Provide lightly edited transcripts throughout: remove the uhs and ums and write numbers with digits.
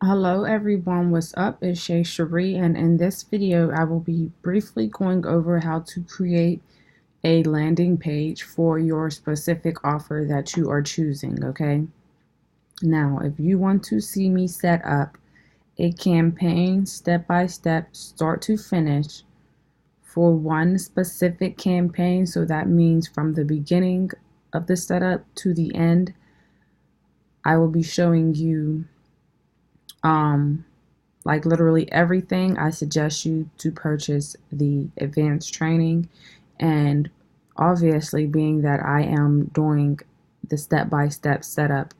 Hello everyone, what's up? It's Shi'Ree, and in this video I will be briefly going over how to create a landing page for your specific offer that you are choosing, okay? Now, if you want to see me set up a campaign step by step, start to finish for one specific campaign, so that means from the beginning of the setup to the end, I will be showing you like literally everything. I suggest you to purchase the advanced training. And obviously, being that I am doing the step-by-step setup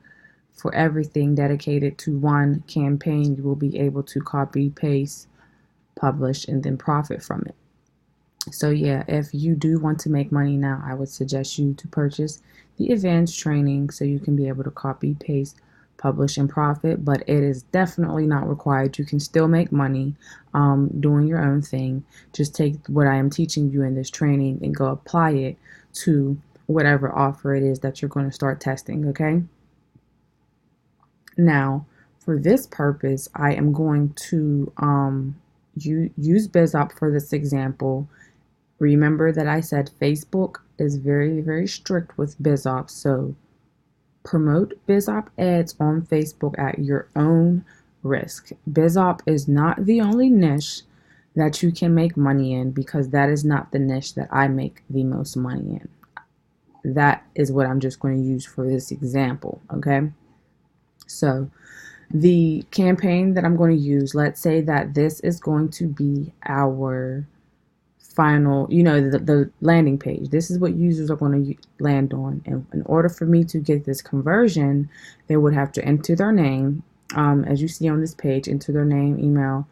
for everything dedicated to one campaign, you will be able to copy, paste, publish, and then profit from it. So yeah, if you do want to make money now, I would suggest you to purchase the advanced training so you can be able to copy, paste, publish, and profit. But it is definitely not required. You can still make money doing your own thing. Just take what I am teaching you in this training and go apply it to whatever offer it is that you're going to start testing, okay? Now, for this purpose, I am going to use BizOp for this example. Remember that I said Facebook is very, very strict with BizOp, so promote BizOp ads on Facebook at your own risk. BizOp is not the only niche that you can make money in, because that is not the niche that I make the most money in. That is what I'm just going to use for this example, okay? So the campaign that I'm going to use, let's say that this is going to be our final, the landing page. This is what users are going to land on. And in order for me to get this conversion, they would have to enter their name, as you see on this page, enter their name, email,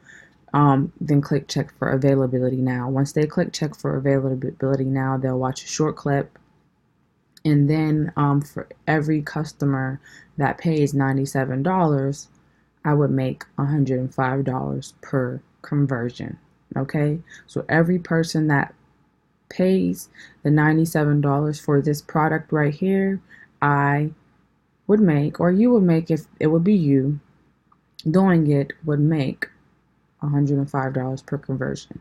then click check for availability now. Once they click check for availability now, they'll watch a short clip. And then for every customer that pays $97, I would make $105 per conversion. Okay, so every person that pays the $97 for this product right here, I would make, or you would make, if it would be you doing it, would make $105 per conversion.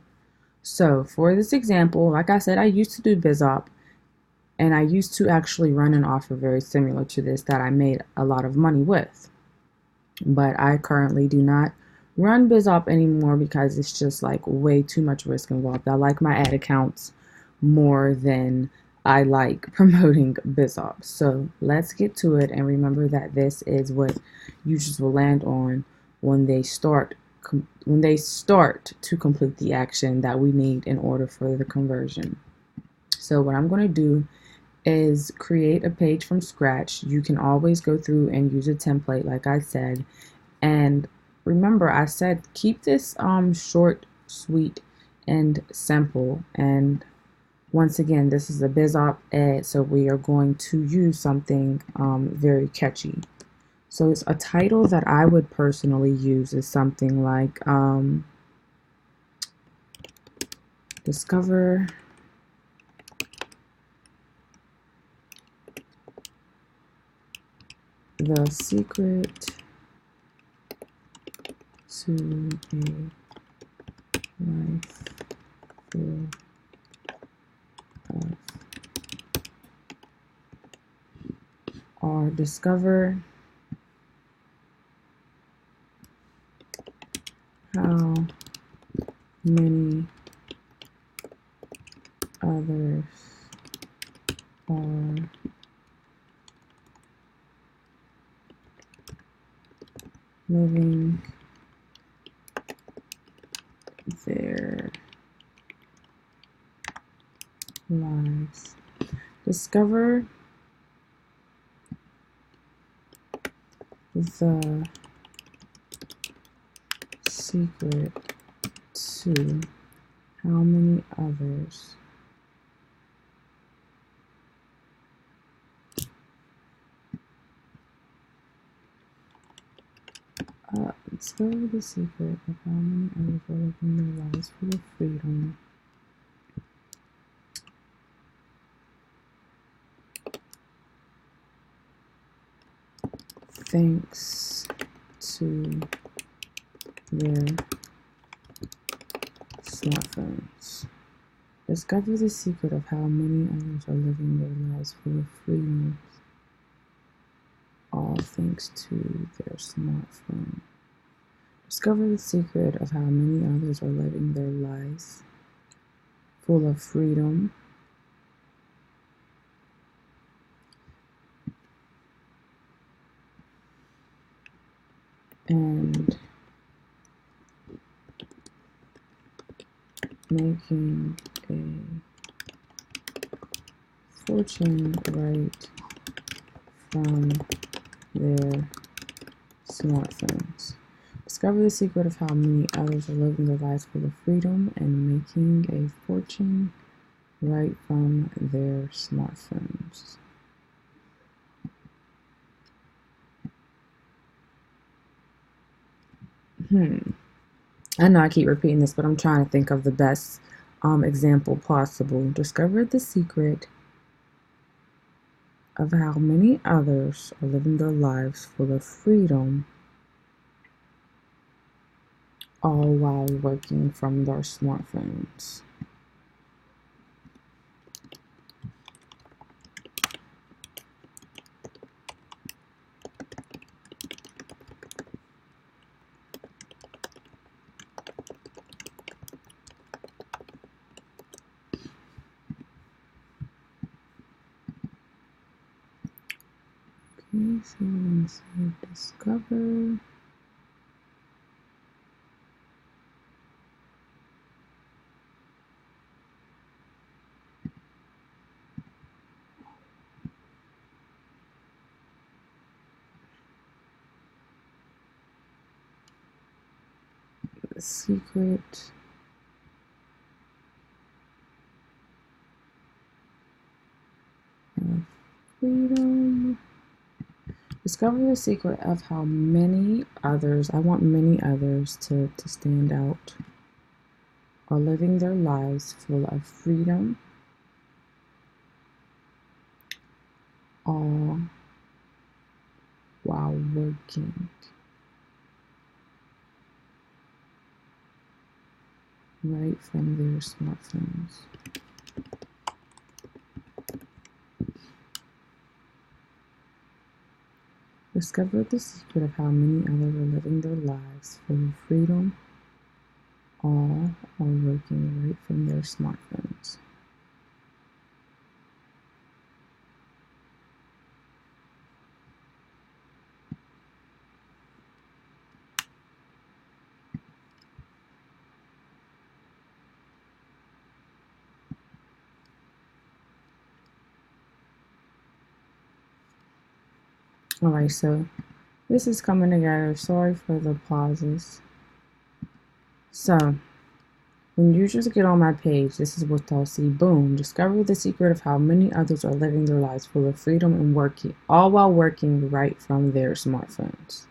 So for this example, like I said, I used to do BizOp, and I used to actually run an offer very similar to this that I made a lot of money with. But I currently do not run BizOp anymore because it's just like way too much risk involved. I like my ad accounts more than I like promoting BizOp. So let's get to it, and remember that this is what users will land on when they start to complete the action that we need in order for the conversion. So what I'm going to do is create a page from scratch. You can always go through and use a template like I said. And remember, I said keep this short, sweet, and simple. And once again, this is a BizOp ad, so we are going to use something very catchy. So it's a title that I would personally use is something like Discover the secret to a life full of, or discover how many others are living their lives. Discover the secret to how many others discover the secret of how many others are living their lives full of freedom. Thanks to their smartphones. Discover the secret of how many others are living their lives full of freedom, all thanks to their smartphone. Discover the secret of how many others are living their lives full of freedom, and making a fortune right from their smartphones. Discover the secret of how many others are living their lives full of freedom and making a fortune right from their smartphones. I know I keep repeating this, but I'm trying to think of the best example possible. Discover the secret of how many others are living their lives full of freedom, all while working from their smartphones. Okay, so we're going to say discover the secret of freedom. Discover the secret of how many others, I want many others to stand out, are living their lives full of freedom, all while working right from their smartphones. Discover the secret of how many others are living their lives full of freedom, all while working right from their smartphones. Alright, so this is coming together. Sorry for the pauses. So, when users get on my page, this is what they'll see. Boom. Discover the secret of how many others are living their lives full of freedom and working, all while working right from their smartphones.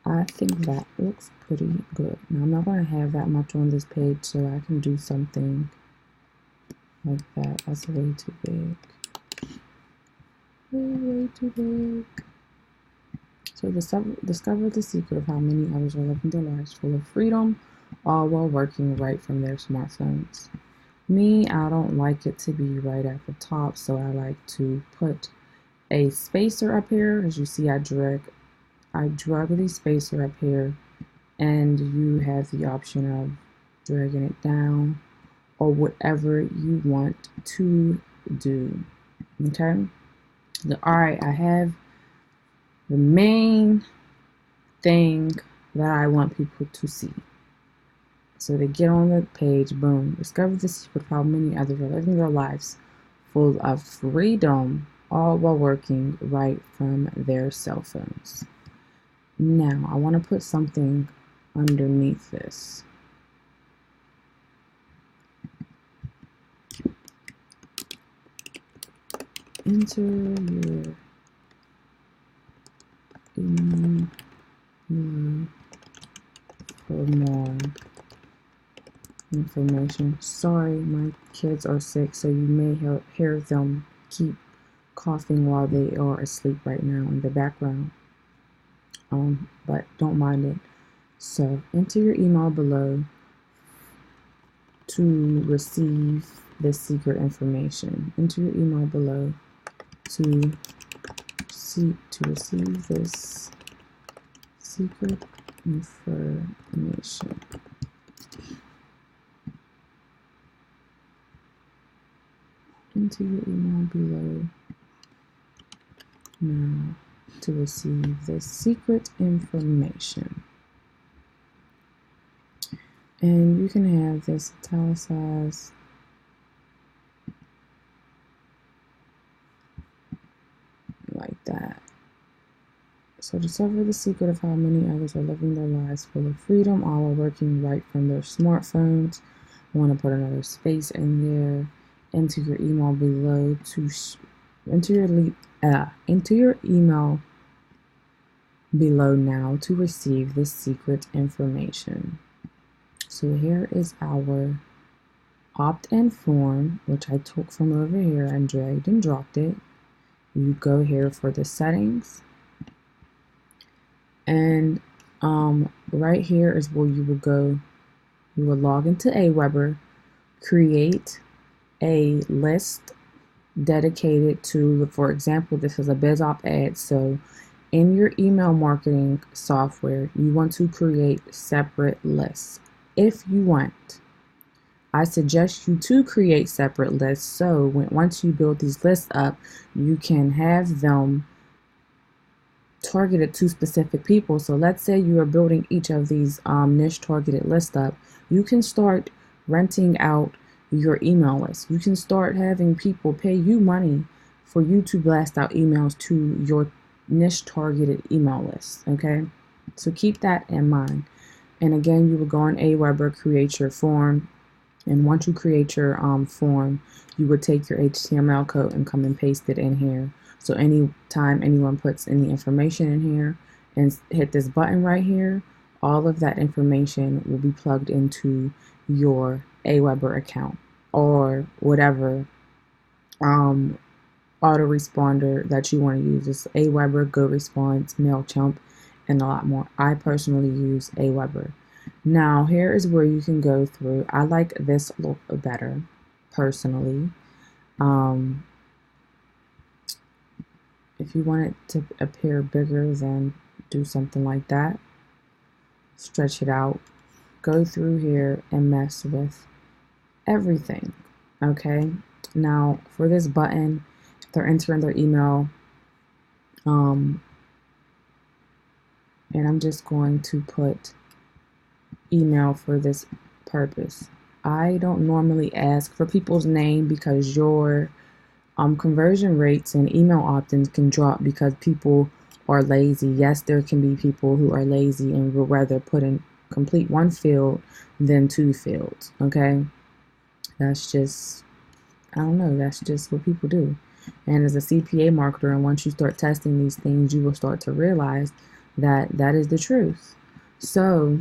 I think that looks pretty good. Now, I'm not going to have that much on this page, so I can do something like that. That's way too big. Way too big. So discover the secret of how many others are living their lives full of freedom, all while working right from their smartphones. Me, I don't like it to be right at the top, so I like to put a spacer up here. As you see, I drag the spacer up here, and you have the option of dragging it down or whatever you want to do. Okay? Alright, I have the main thing that I want people to see. So they get on the page, boom, discover the secret of how many others are living their lives full of freedom, all while working right from their cell phones. Now, I want to put something underneath this. Enter your email for more information. Sorry, my kids are sick, so you may hear them keep coughing while they are asleep right now in the background. but don't mind it. So enter your email below to receive this secret information. Enter your email below to receive this secret information. Enter your email below now to receive this secret information. And you can have this italicized like that. So discover the secret of how many others are living their lives full of freedom, all while working right from their smartphones. I want to put another space in there. Enter your email below to enter your email below now to receive this secret information. So here is our opt-in form, which I took from over here and dragged and dropped it. You go here for the settings, and right here is where you will go. You will log into Aweber, create a list dedicated to, for example, this is a BizOp ad. So in your email marketing software, you want to create separate lists. If you want, I suggest you to create separate lists. So once you build these lists up, you can have them targeted to specific people. So let's say you are building each of these niche targeted lists up. You can start renting out your email list. You can start having people pay you money for you to blast out emails to your niche targeted email list. Okay, so keep that in mind. And again, you will go on Aweber, create your form, and once you create your form, you would take your HTML code and come and paste it in here. So anytime anyone puts any information in here and hit this button right here, all of that information will be plugged into your Aweber account or whatever autoresponder that you want to use. It's Aweber, GoResponse, MailChimp, and a lot more. I personally use Aweber. Now here is where you can go through. I like this look better personally. If you want it to appear bigger, then do something like that. Stretch it out. Go through here and mess with everything. Okay. Now for this button, they're entering their email. And I'm just going to put email for this purpose. I don't normally ask for people's name because your conversion rates and email opt-ins can drop because people are lazy. Yes, there can be people who are lazy and would rather complete one field than two fields. Okay, that's just, I don't know, that's just what people do. And as a CPA marketer, and once you start testing these things, you will start to realize that that is the truth. So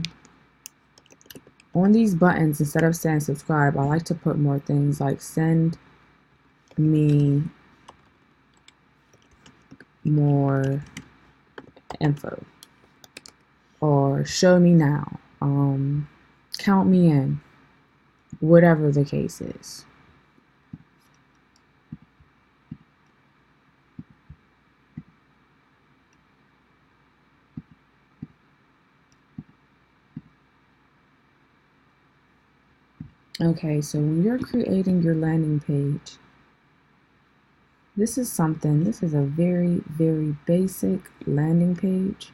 on these buttons, instead of saying subscribe, I like to put more things like send me more info or show me now, count me in, whatever the case is. Okay, so when you're creating your landing page, this is a very, very basic landing page.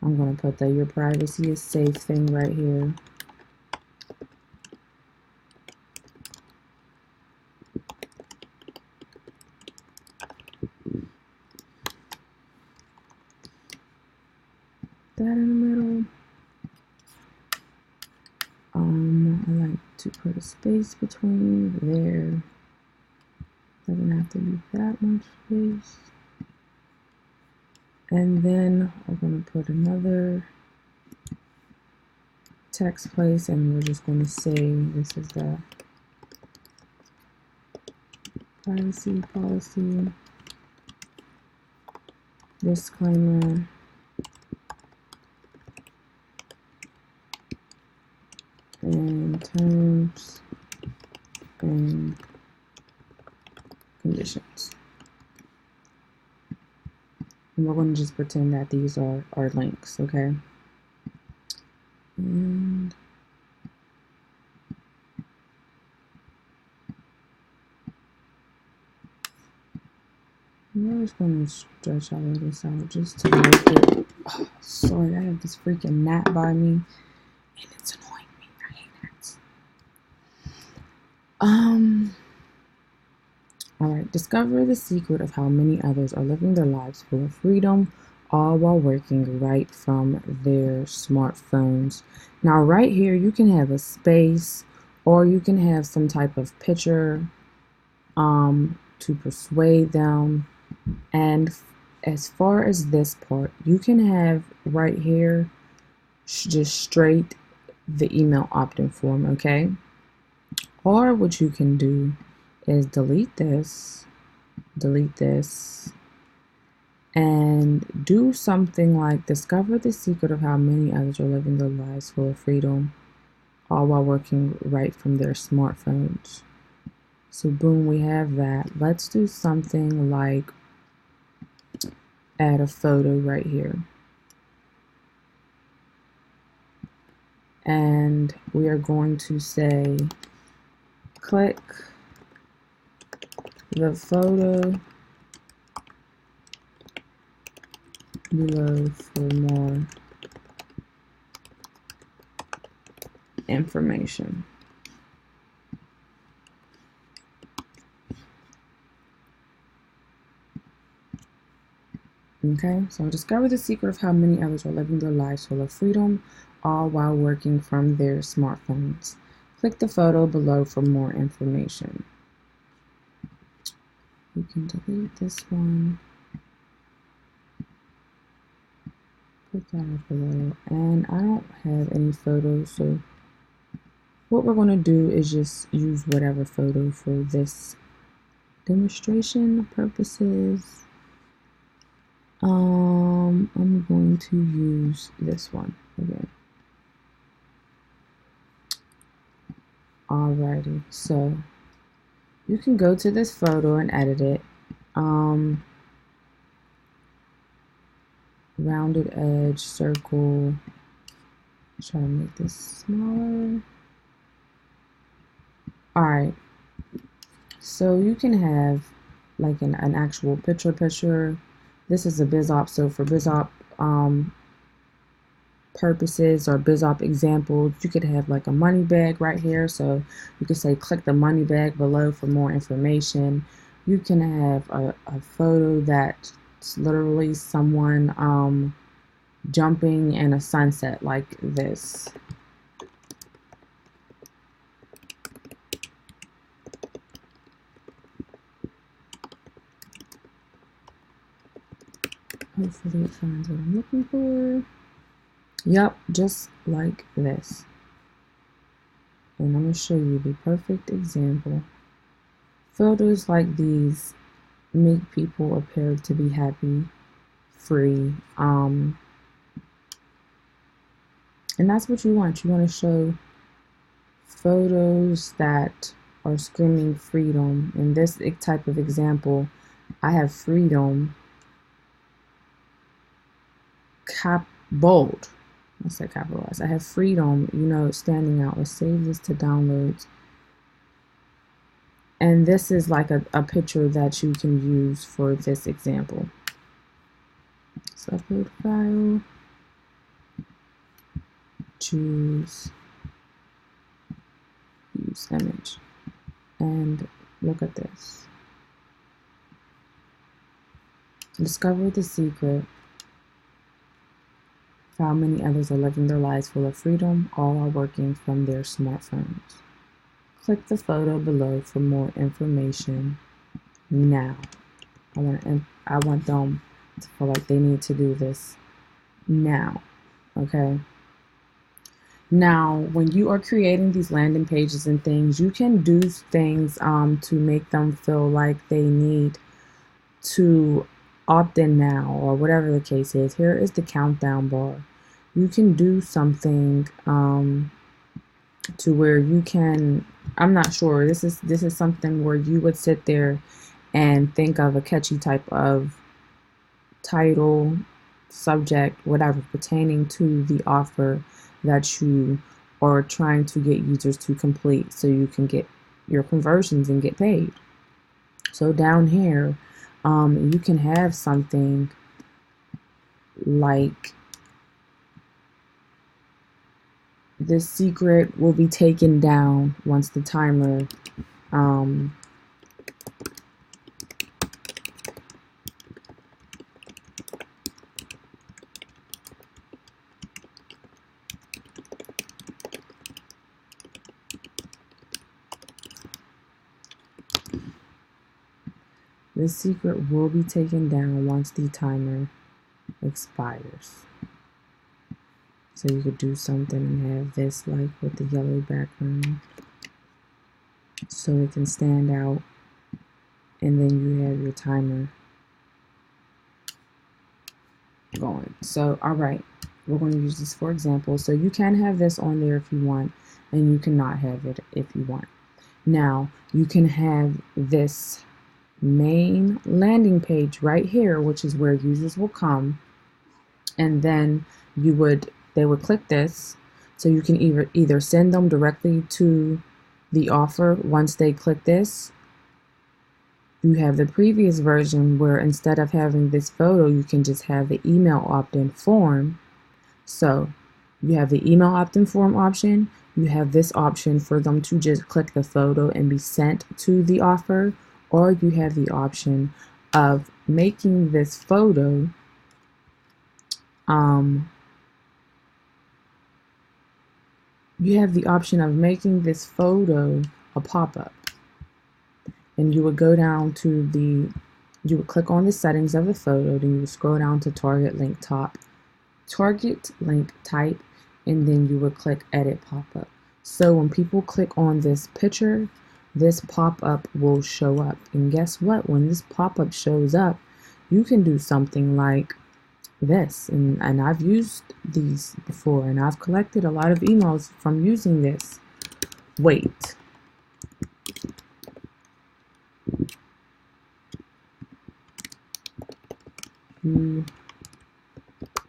I'm going to put that your privacy is safe thing right here. That in the middle. I like to put a space between there. Doesn't have to be that much space. And then we're going to put another text place, and we're just going to say this is the privacy policy disclaimer. and terms and conditions. And we're going to just pretend that these are our links, okay? And we're just going to stretch all of this out just to make it. Oh, sorry, I have this freaking gnat by me, and it's annoying me. I hate gnats. All right. Discover the secret of how many others are living their lives full of freedom, all while working right from their smartphones. Now, right here, you can have a space, or you can have some type of picture to persuade them. And as far as this part, you can have right here just straight the email opt-in form, okay? Or what you can do is delete this, and do something like discover the secret of how many others are living their lives full of freedom, all while working right from their smartphones. So boom, we have that. Let's do something like add a photo right here. And we are going to say, click the photo below for more information. Okay, so discover the secret of how many others are living their lives full of freedom, all while working from their smartphones. Click the photo below for more information. We can delete this one. Put that below. And I don't have any photos, so what we're going to do is just use whatever photo for this demonstration purposes. I'm going to use this one again. Alrighty, so you can go to this photo and edit it. Rounded edge, circle. Try to make this smaller. Alright, so you can have like an actual picture. This is a BizOp, so for BizOp purposes or BizOp examples, you could have like a money bag right here. So you could say click the money bag below for more information. You can have a photo that's literally someone jumping in a sunset like this. Hopefully it finds what I'm looking for. Yep, just like this. And I'm going to show you the perfect example. Photos like these make people appear to be happy, free, and that's what you want. You want to show photos that are screaming freedom. In this type of example, I have freedom bold. I said capitalized. I have freedom, standing out. Let's save this to downloads. And this is like a picture that you can use for this example. So upload file, choose use image, and look at this. Discover the secret of how many others are living their lives full of freedom, all while working from their smartphones. Click the photo below for more information now. I want them to feel like they need to do this now, okay? Now, when you are creating these landing pages and things, you can do things to make them feel like they need to opt in now or whatever the case is. Here is the countdown bar. You can do something to where you can, I'm not sure, this is something where you would sit there and think of a catchy type of title, subject, whatever pertaining to the offer that you are trying to get users to complete so you can get your conversions and get paid. So down here, you can have something like, this secret will be taken down once the timer the secret will be taken down once the timer expires. So you could do something and have this like with the yellow background so it can stand out, and then you have your timer going. So all right, we're going to use this for example. So you can have this on there if you want, and you cannot have it if you want. Now you can have this main landing page right here, which is where users will come, and then they would click this, so you can either send them directly to the offer once they click this. You have the previous version where instead of having this photo, you can just have the email opt-in form. So you have the email opt-in form option, you have this option for them to just click the photo and be sent to the offer, or you have the option of making this photo a pop-up. And you would go down to you would click on the settings of the photo, then you would scroll down to target link type, and then you would click edit pop-up. So when people click on this picture, this pop-up will show up. And guess what? When this pop-up shows up, you can do something like this. And I've used these before, and I've collected a lot of emails from using this. Wait. You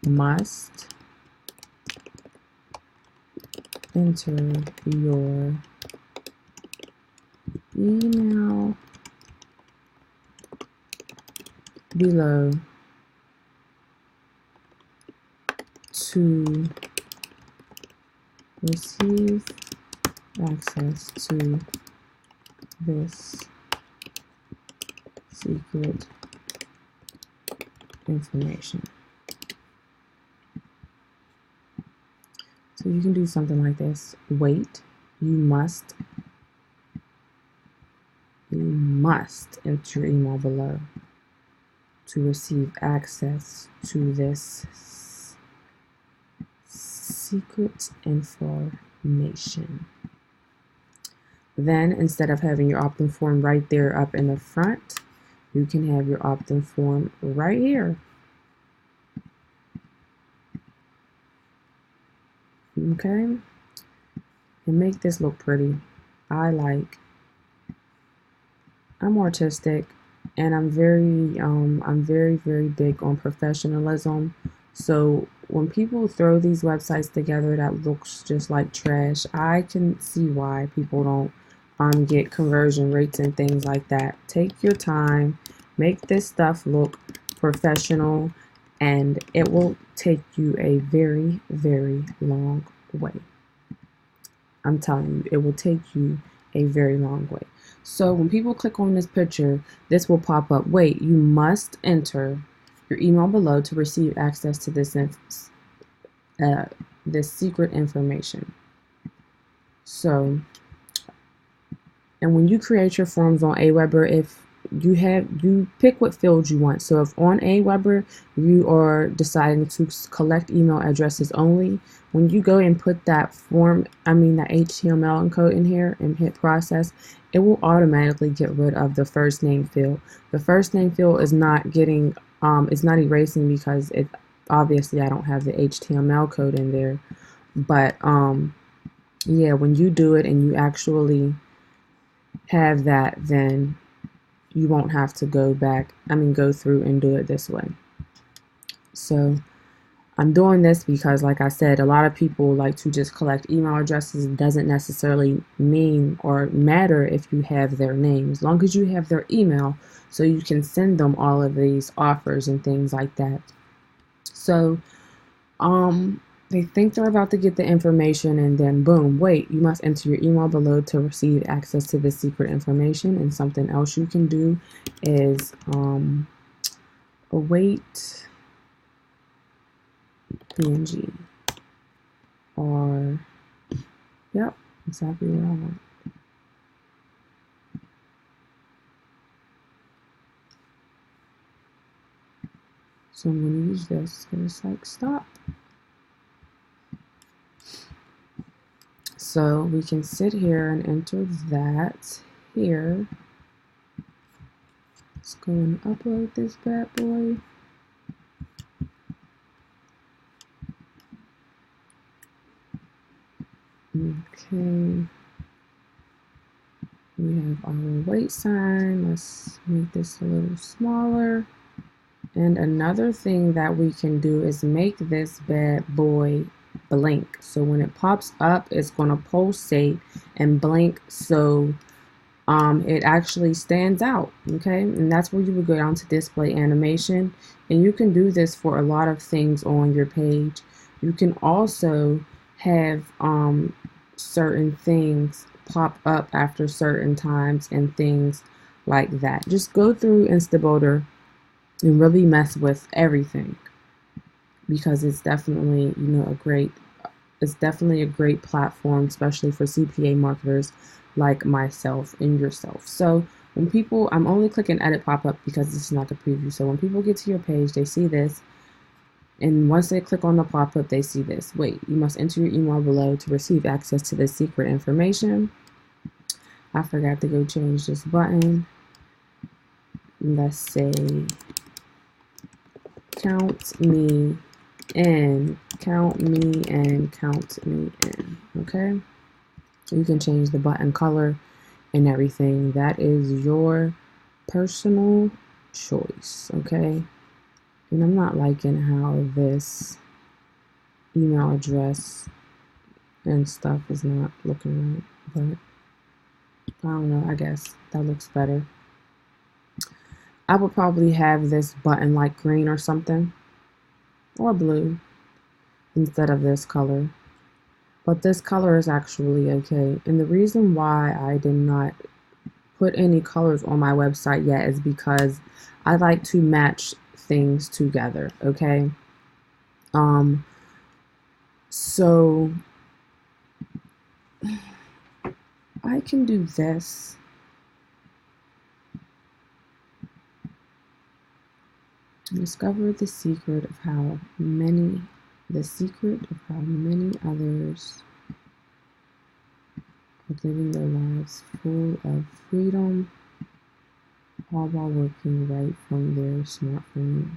must enter your email below to receive access to this secret information. So you can do something like this. Wait, you must enter your email below to receive access to this secret information. Then instead of having your opt-in form right there up in the front, you can have your opt-in form right here. Okay, and make this look pretty. I'm artistic, and I'm very big on professionalism. So when people throw these websites together that looks just like trash, I can see why people don't get conversion rates and things like that. Take your time, make this stuff look professional, and it will take you a very long way. I'm telling you, it will take you a very long way. So when people click on this picture, this will pop up. Wait, you must enter your email below to receive access to this secret information. So, and when you create your forms on Aweber, if you pick what fields you want. So if on Aweber you are deciding to collect email addresses only, when you go and put that that HTML code in here and hit process, it will automatically get rid of the first name field. The first name field is not getting it's not erasing because obviously I don't have the HTML code in there, but yeah, when you do it and you actually have that, then you won't have to go through and do it this way. So I'm doing this because, like I said, a lot of people like to just collect email addresses. It doesn't necessarily mean or matter if you have their name, as long as you have their email, so you can send them all of these offers and things like that. So, they think they're about to get the information, and then boom, wait, you must enter your email below to receive access to this secret information. And something else you can do is await PNG, or yep, exactly what I want. So I'm going to use this, and it's like stop. So we can sit here and enter that here. Let's go and upload this bad boy. Okay. We have our weight sign. Let's make this a little smaller. And another thing that we can do is make this bad boy blink. So when it pops up, it's going to pulsate and blink, so it actually stands out. Okay, and that's where you would go down to display animation, and you can do this for a lot of things on your page. You can also have certain things pop up after certain times and things like that. Just go through Instaboulder and really mess with everything, because it's definitely, it's definitely a great platform, especially for CPA marketers like myself and yourself. So when people, I'm only clicking edit pop-up because this is not the preview. So when people get to your page, they see this, and once they click on the pop-up, they see this. Wait, you must enter your email below to receive access to this secret information. I forgot to go change this button. Let's say count me in, count me in, count me in. Okay, you can change the button color and everything. That is your personal choice. Okay, and I'm not liking how this email address and stuff is not looking right, but I don't know, I guess that looks better. I would probably have this button like green or something, or blue, instead of this color. But this color is actually okay. And the reason why I did not put any colors on my website yet is because I like to match things together, okay? So I can do this. Discover the secret of how many others are living their lives full of freedom, all while working right from their smartphone.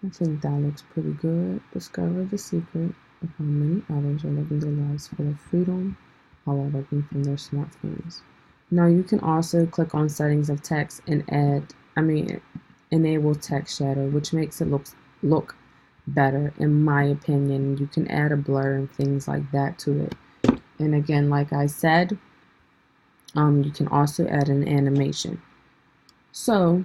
I think that looks pretty good. Discover the secret of how many others are living their lives full of freedom, all while working from their smartphones. Now you can also click on settings of text and enable text shadow, which makes it look better, in my opinion. You can add a blur and things like that to it. And again, like I said, you can also add an animation. So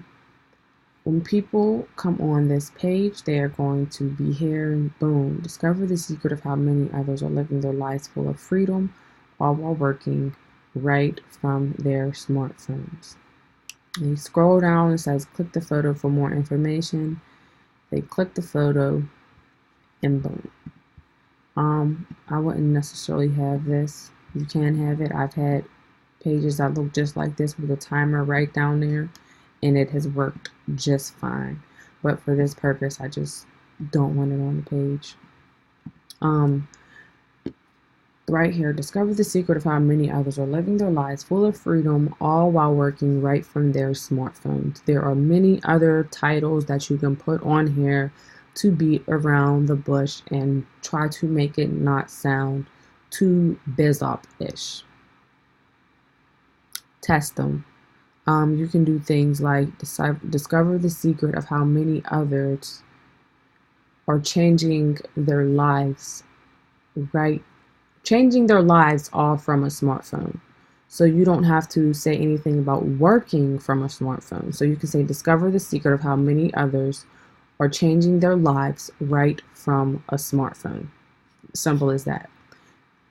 when people come on this page, they are going to be here and boom, discover the secret of how many others are living their lives full of freedom, all while working right from their smartphones. And you scroll down, it says click the photo for more information. They click the photo and boom. I wouldn't necessarily have this. You can have it. I've had pages that look just like this with a timer right down there, and it has worked just fine. But for this purpose, I just don't want it on the page. right here, discover the secret of how many others are living their lives full of freedom, all while working right from their smartphones. There are many other titles that you can put on here to beat around the bush and try to make it not sound too bizop-ish. Test them. You can do things like discover the secret of how many others are changing their lives, right? Changing their lives all from a smartphone. So you don't have to say anything about working from a smartphone. So you can say, discover the secret of how many others are changing their lives right from a smartphone. Simple as that.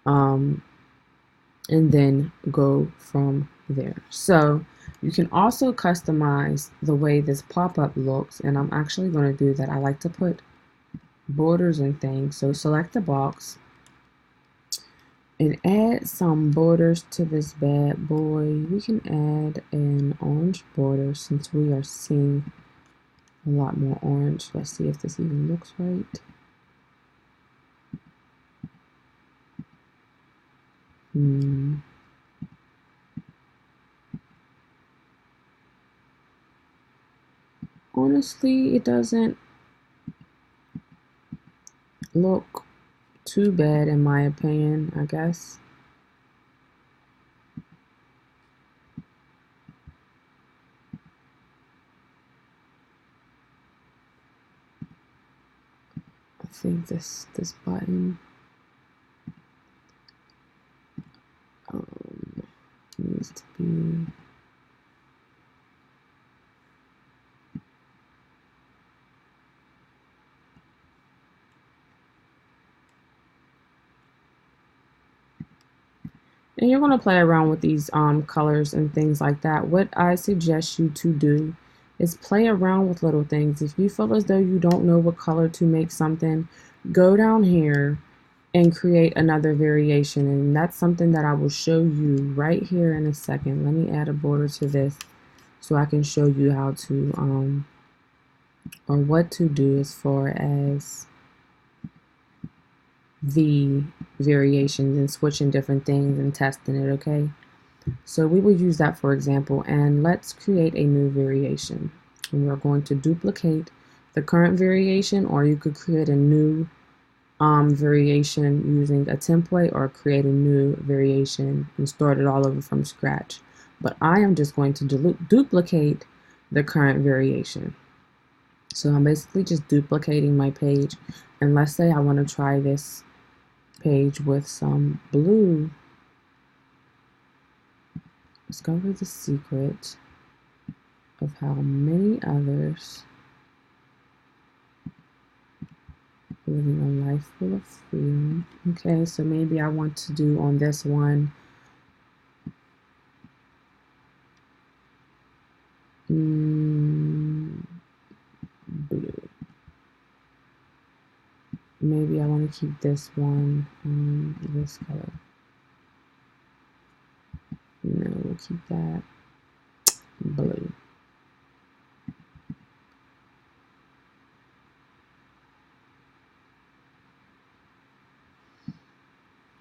And then go from there. So you can also customize the way this pop-up looks, and I'm actually going to do that. I like to put borders and things. So select the box and add some borders to this bad boy. We can add an orange border since we are seeing a lot more orange. Let's see if this even looks right. Honestly, it doesn't look too bad in my opinion, I guess. I think this button needs to be and you're going to play around with these colors and things like that. What I suggest you to do is play around with little things. If you feel as though you don't know what color to make something, go down here and create another variation, and that's something that I will show you right here in a second. Let me add a border to this so I can show you how to or what to do as far as the variations and switching different things and testing it. Okay, so we will use that for example, and let's create a new variation, and we're going to duplicate the current variation, or you could create a new variation using a template, or create a new variation and start it all over from scratch. But I am just going to duplicate the current variation. So I'm basically just duplicating my page, and let's say I want to try this page with some blue. Discover the secret of how many others living a life full of freedom. Okay, so maybe I want to do on this one blue. Maybe I want to keep this one this color. No, we'll keep that blue.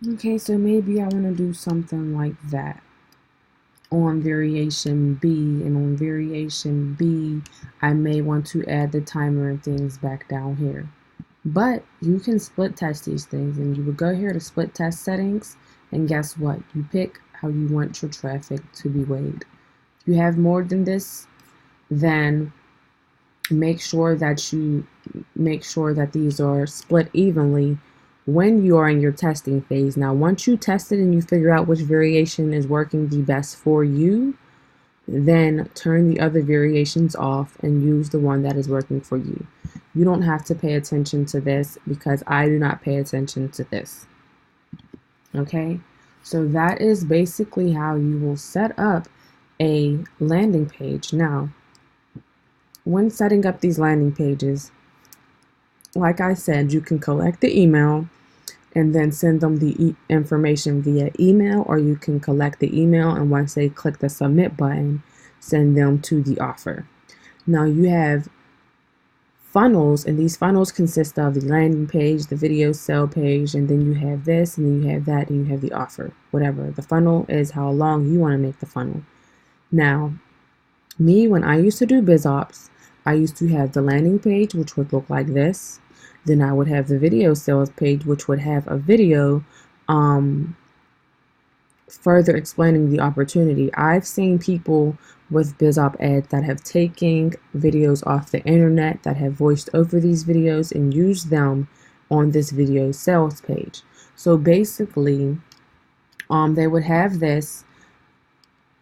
Okay, so maybe I want to do something like that on variation B, and on variation B I may want to add the timer and things back down here. But you can split test these things, and you would go here to split test settings, and guess what? You pick how you want your traffic to be weighed. If you have more than this, then make sure that these are split evenly when you are in your testing phase. Now, once you test it and you figure out which variation is working the best for you, then turn the other variations off and use the one that is working for you. You don't have to pay attention to this because I do not pay attention to this. Okay, so that is basically how you will set up a landing page. Now, when setting up these landing pages, like I said, you can collect the email and then send them the information via email, or you can collect the email and once they click the submit button, send them to the offer. Now you have funnels, and these funnels consist of the landing page, the video sale page, and then you have this, and then you have that, and you have the offer, whatever. The funnel is how long you want to make the funnel. Now, me, when I used to do BizOps, I used to have the landing page, which would look like this. Then I would have the video sales page, which would have a video further explaining the opportunity. I've seen people with BizOp ads that have taken videos off the internet, that have voiced over these videos and used them on this video sales page. So basically, they would have this,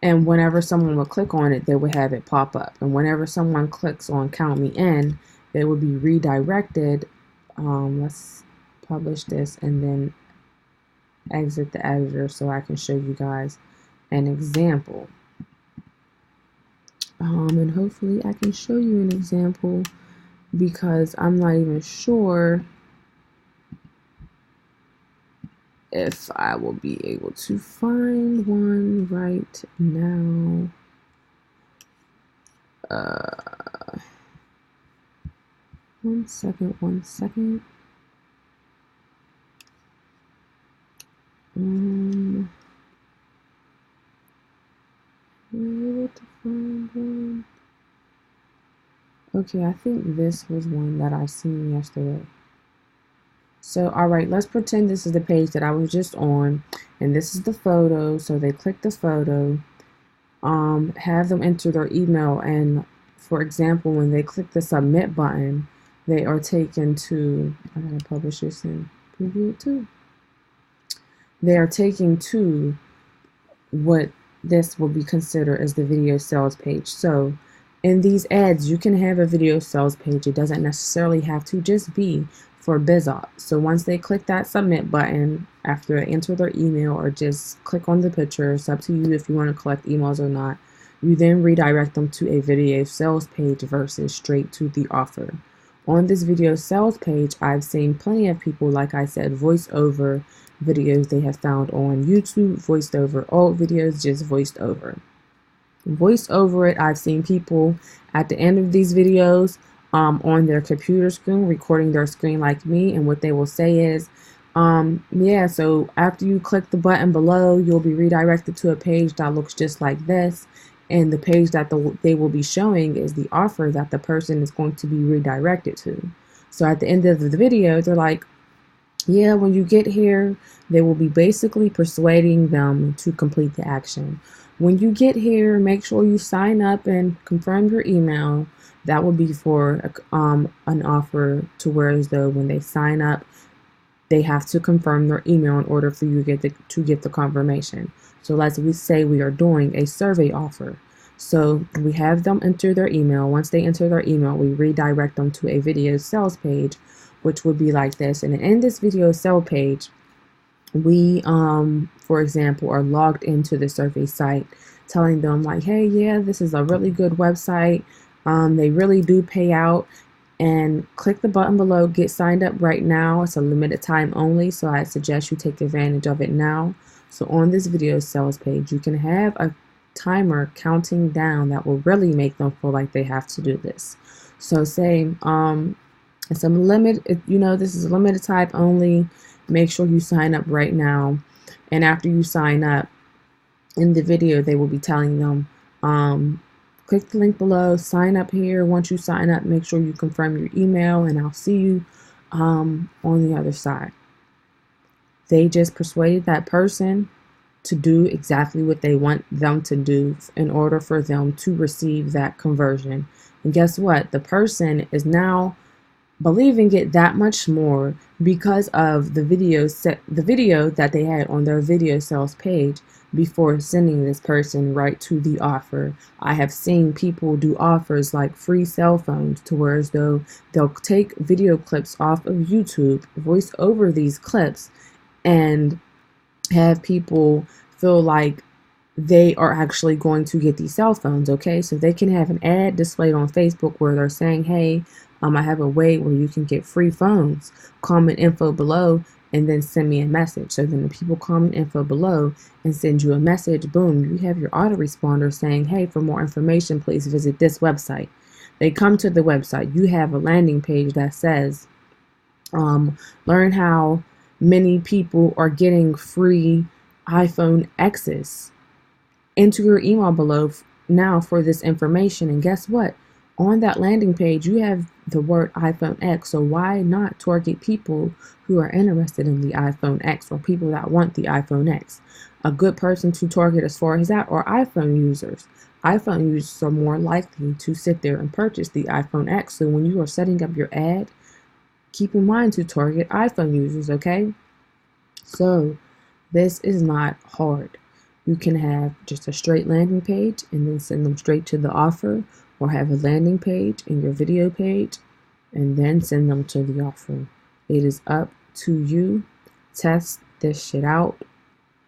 and whenever someone would click on it, they would have it pop up. And whenever someone clicks on Count Me In, they would be redirected. Let's publish this and then exit the editor so I can show you guys an example. And hopefully I can show you an example, because I'm not even sure if I will be able to find one right now. One second. Able to find one. Okay, I think this was one that I seen yesterday. So, all right, let's pretend this is the page that I was just on, and this is the photo. So they click the photo, have them enter their email, and for example, when they click the submit button, they are taken to, I'm going to publish this and preview it too. They are taken to what this will be considered as the video sales page. So in these ads, you can have a video sales page. It doesn't necessarily have to just be for BizOp. So once they click that submit button, after they enter their email or just click on the picture, it's up to you if you want to collect emails or not. You then redirect them to a video sales page versus straight to the offer. On this video sales page, I've seen plenty of people, like I said, voice over videos they have found on YouTube, voiced over old videos, just voiced over. Voiced over it, I've seen people at the end of these videos on their computer screen, recording their screen like me, and what they will say is, yeah, so after you click the button below, you'll be redirected to a page that looks just like this, and the page that they will be showing is the offer that the person is going to be redirected to. So at the end of the video, they're like, yeah, when you get here, they will be basically persuading them to complete the action. When you get here, make sure you sign up and confirm your email. That will be for an offer, to where as though when they sign up, they have to confirm their email in order for you to get the confirmation. So let's say we are doing a survey offer. So we have them enter their email. Once they enter their email, we redirect them to a video sales page, which would be like this. And in this video sale page, we, for example, are logged into the survey site, telling them like, hey, yeah, this is a really good website. They really do pay out. And click the button below, get signed up right now. It's a limited time only, so I suggest you take advantage of it now. So on this video sales page, you can have a timer counting down that will really make them feel like they have to do this. So say it's a limit, this is a limited time only. Make sure you sign up right now. And after you sign up, in the video, they will be telling them, click the link below, sign up here. Once you sign up, make sure you confirm your email, and I'll see you on the other side. They just persuaded that person to do exactly what they want them to do in order for them to receive that conversion. And guess what? The person is now believing it that much more because of the video that they had on their video sales page before sending this person right to the offer. I have seen people do offers like free cell phones, to where as though they'll take video clips off of YouTube, voice over these clips, and have people feel like they are actually going to get these cell phones. Okay, so they can have an ad displayed on Facebook where they're saying, hey, I have a way where you can get free phones. Comment info below and then send me a message. So then the people comment info below and send you a message. Boom, you have your autoresponder saying, hey, for more information, please visit this website. They come to the website. You have a landing page that says, learn how many people are getting free iPhone X's. Enter your email below now for this information. And guess what? On that landing page, you have the word iPhone X. So why not target people who are interested in the iPhone X, or people that want the iPhone X? A good person to target as far as that are iPhone users. iPhone users are more likely to sit there and purchase the iPhone X. So when you are setting up your ad, keep in mind to target iPhone users, okay? So this is not hard. You can have just a straight landing page and then send them straight to the offer, or have a landing page and your video page and then send them to the offer. It is up to you. Test this shit out.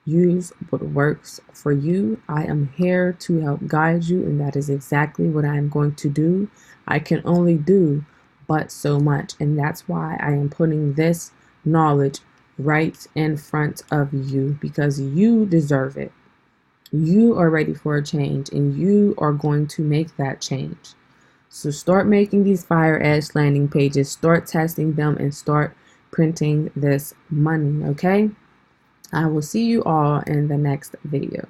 Use what works for you. I am here to help guide you, and that is exactly what I am going to do. I can only do but so much, and that's why I am putting this knowledge right in front of you, because you deserve it. You are ready for a change, and you are going to make that change. So start making these fire ass landing pages, start testing them, and start printing this money, okay? I will see you all in the next video.